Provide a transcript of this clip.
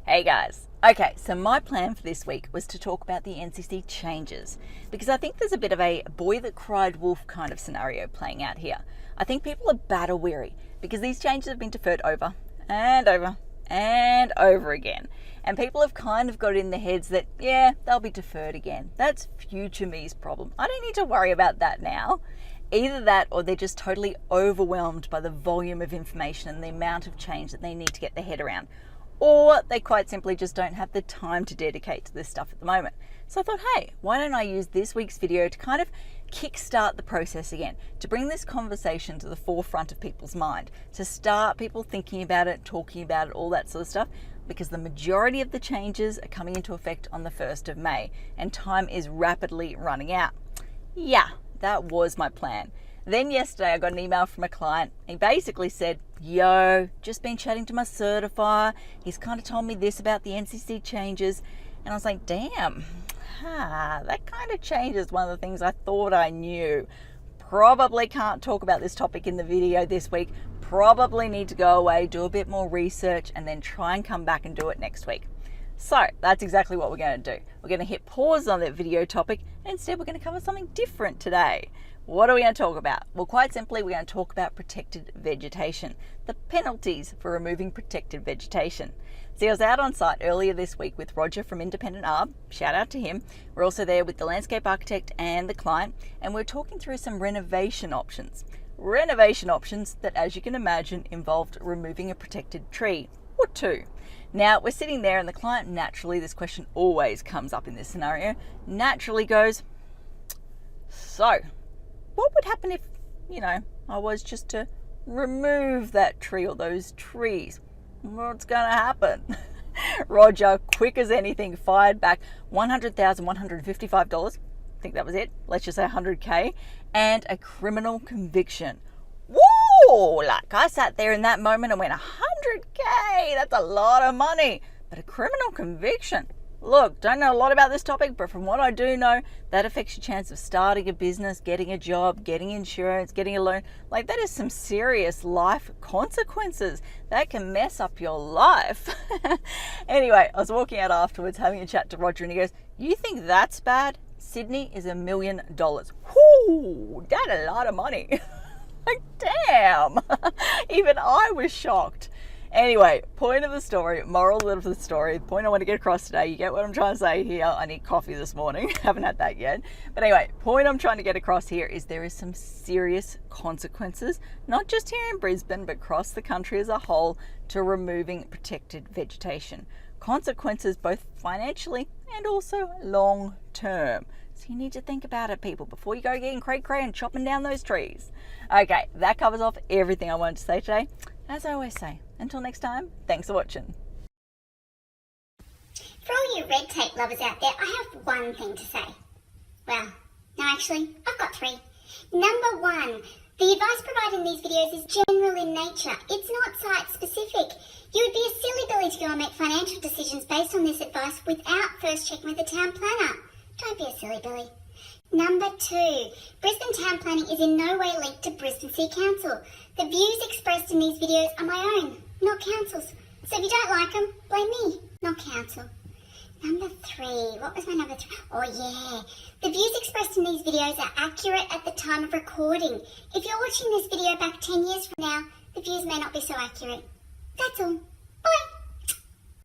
Hey guys. Okay, so my plan for this week was to talk about the NCC changes because I think there's a bit of a boy that cried wolf kind of scenario playing out here. I think people are battle weary because these changes have been deferred over and over and over again. And people have kind of got it in their heads that, yeah, they'll be deferred again. That's future me's problem. I don't need to worry about that now. Either that or they're just totally overwhelmed by the volume of information and the amount of change that they need to get their head around. Or they quite simply just don't have the time to dedicate to this stuff at the moment. So I thought, hey, why don't I use this week's video to kind of kickstart the process again, to bring this conversation to the forefront of people's mind, to start people thinking about it, talking about it, all that sort of stuff, because the majority of the changes are coming into effect on the 1st of May, and time is rapidly running out. Yeah, that was my plan. Then yesterday I got an email from a client. He basically said, yo, just been chatting to my certifier. He's kind of told me this about the NCC changes. And I was like, damn, that kind of changes one of the things I thought I knew. Probably can't talk about this topic in the video this week. Probably need to go away, do a bit more research, and then try and come back and do it next week. So that's exactly what we're going to do. We're going to hit pause on that video topic, and instead we're going to cover something different today. What are we going to talk about? Well, quite simply, we're going to talk about protected vegetation, the penalties for removing protected vegetation. See, I was out on site earlier this week with Roger from Independent Arb. Shout out to him. We're also there with the landscape architect and the client, and we're talking through some renovation options. Renovation options that, as you can imagine, involved removing a protected tree or two. Now, we're sitting there and the client naturally, this question always comes up in this scenario, naturally goes, so what would happen if, I was just to remove that tree or those trees? What's going to happen? Roger, quick as anything, fired back $100,155. I think that was it. Let's just say 100K, and a criminal conviction. Whoa! Like, I sat there in that moment and went, 100K, that's a lot of money. But a criminal conviction. Look, don't know a lot about this topic, but from what I do know, that affects your chance of starting a business, getting a job, getting insurance, getting a loan. Like, that is some serious life consequences. That can mess up your life. Anyway, I was walking out afterwards having a chat to Roger, and he goes, you think that's bad? Sydney is $1 million. Whoo, that's a lot of money. Like, damn. Even I was shocked. Anyway, point of the story, moral of the story, the point I want to get across today, you get what I'm trying to say here. I need coffee this morning. Haven't had that yet. But anyway, point I'm trying to get across here is there is some serious consequences, not just here in Brisbane, but across the country as a whole, to removing protected vegetation. Consequences both financially and also long term. So you need to think about it, people, before you go getting cray-cray and chopping down those trees. Okay, that covers off everything I wanted to say today. As I always say, until next time, thanks for watching. For all you red tape lovers out there, I have one thing to say. Well, no, actually, I've got three. Number one, the advice provided in these videos is general in nature. It's not site-specific. You would be a silly Billy to go and make financial decisions based on this advice without first checking with the town planner. Don't be a silly Billy. Number two, Brisbane town planning is in no way linked to Brisbane City Council. The views expressed in these videos are my own, not council's. So if you don't like them, blame me, not council. Number three, what was my number three? Oh yeah, the views expressed in these videos are accurate at the time of recording. If you're watching this video back 10 years from now, the views may not be so accurate. That's all. Bye.